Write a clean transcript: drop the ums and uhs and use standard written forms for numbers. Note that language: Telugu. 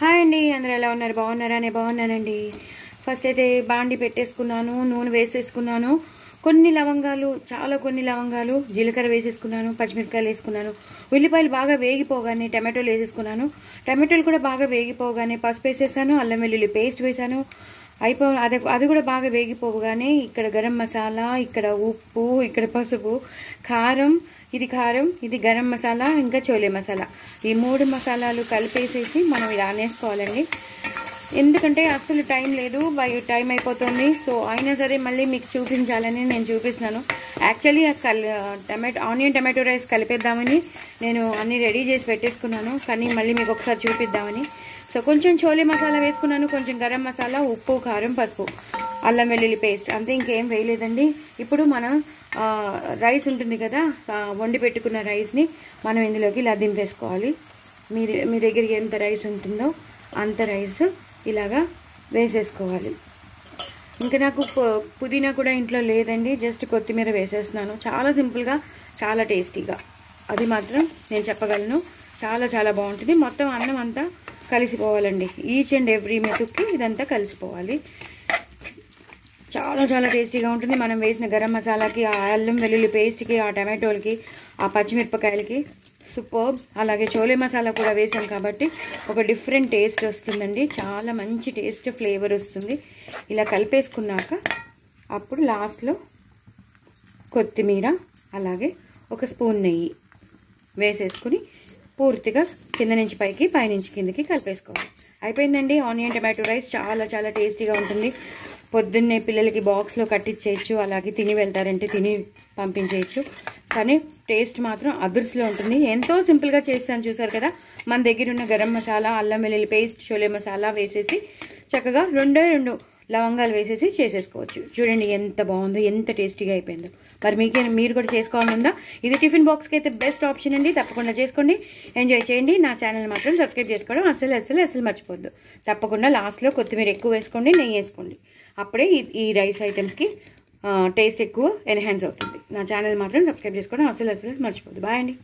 హాయ్ అండి, అందరూ ఎలా ఉన్నారు? బాగున్నారా? నేను బాగున్నానండి. ఫస్ట్ అయితే బాండి పెట్టేసుకున్నాను, నూనె వేసేసుకున్నాను, కొన్ని లవంగాలు, జీలకర్ర వేసేసుకున్నాను, పచ్చిమిరపకాయలు వేసుకున్నాను, ఉల్లిపాయలు బాగా వేగిపోగానే టమాటోలు వేసేసుకున్నాను. టమాటోలు కూడా బాగా వేగిపోగానే పసుపు వేసేసాను, అల్లం వెల్లుల్లి పేస్ట్ వేసాను. అది కూడా బాగా వేగిపోగానే ఇక్కడ గరం మసాలా, ఇక్కడ ఉప్పు, ఇక్కడ పసుపు, కారం, ఇది గరం మసాలా, ఇంకా చోలే మసాలా, ఈ 3 మసాలాలు కలిపేసేసి మనం ఇలా అనేసుకోవాలండి. ఎందుకంటే అస్సలు టైం లేదు, టైం అయిపోతుంది. సో అయినా సరే మళ్ళీ మీకు చూపించాలని నేను చూపిస్తున్నాను. యాక్చువల్లీ ఆనియన్ టమాటో రైస్ కలిపేద్దామని నేను అన్నీ రెడీ చేసి పెట్టేసుకున్నాను, కానీ మళ్ళీ మీకు ఒకసారి చూపిద్దామని. సో కొంచెం చోలే మసాలా వేసుకున్నాను, కొంచెం గరం మసాలా, ఉప్పు, కారం, పసుపు, అల్లం వెల్లుల్లి పేస్ట్, అంతే, ఇంకేం వేయలేదండి. ఇప్పుడు మనం రైస్ ఉంటుంది కదా, వండి పెట్టుకున్న రైస్ని మనం ఇందులోకి ఇలా దింపేసుకోవాలి. మీ దగ్గర ఎంత రైస్ ఉంటుందో అంత రైస్ ఇలాగా వేసేసుకోవాలి. ఇంకా నాకు పుదీనా కూడా ఇంట్లో లేదండి, జస్ట్ కొత్తిమీర వేసేస్తున్నాను. చాలా సింపుల్గా, చాలా టేస్టీగా, అది మాత్రం నేను చెప్పగలను. చాలా చాలా బాగుంటుంది. మొత్తం అన్నం అంతా కలిసిపోవాలండి, ఈచ్ అండ్ ఎవ్రీ మెతుక్కి ఇదంతా కలిసిపోవాలి. చాలా చాలా టేస్టీగా ఉంటుంది. మనం వేసిన గరం మసాలాకి, ఆ అల్లం వెల్లుల్లి పేస్ట్కి, ఆ టమాటోలకి, ఆ పచ్చిమిరపకాయలకి సూపర్. అలాగే చోలే మసాలా కూడా వేసాం కాబట్టి ఒక డిఫరెంట్ టేస్ట్ వస్తుందండి, చాలా మంచి టేస్ట్, ఫ్లేవర్ వస్తుంది. ఇలా కలిపేసుకున్నాక అప్పుడు లాస్ట్లో కొత్తిమీర, అలాగే ఒక స్పూన్ నెయ్యి వేసేసుకుని పూర్తిగా కింద నుంచి పైకి, పైనుంచి కిందకి కలిపేసుకోవాలి. అయిపోయిందండి ఆనియన్ టమాటో రైస్. చాలా చాలా టేస్టీగా ఉంటుంది. పొద్దున్నే పిల్లలకి బాక్స్లో కట్టించేయచ్చు, అలాగే తిని వెళ్తారంటే తిని పంపించేయచ్చు. కానీ టేస్ట్ మాత్రం అదుర్స్లో ఉంటుంది. ఎంతో సింపుల్గా చేస్తాను, చూసారు కదా. మన దగ్గర ఉన్న గరం మసాలా, అల్లం వెల్లుల్లి పేస్ట్, చోలే మసాలా వేసేసి చక్కగా 2 లవంగాలు వేసేసి చేసేసుకోవచ్చు. చూడండి ఎంత బాగుందో, ఎంత టేస్టీగా అయిపోయిందో. మరి మీరు కూడా చేసుకోవాలనుందా? ఇది టిఫిన్ బాక్స్కి అయితే బెస్ట్ ఆప్షన్ అండి. తప్పకుండా చేసుకోండి, ఎంజాయ్ చేయండి. నా ఛానల్ మాత్రం సబ్స్క్రైబ్ చేసుకోవడం అసలు మర్చిపోద్దు. తప్పకుండా లాస్ట్లో కొత్తిమీర ఎక్కువ వేసుకోండి, నెయ్యి వేసుకోండి. అప్పుడే ఈ రైస్ ఐటమ్స్కి టేస్ట్ ఎక్కువ ఎన్హాన్స్ అవుతుంది. నా ఛానల్ మాత్రం సబ్స్క్రైబ్ చేసుకోవడం అసలు మర్చిపోద్దు. బాయ్ అండి.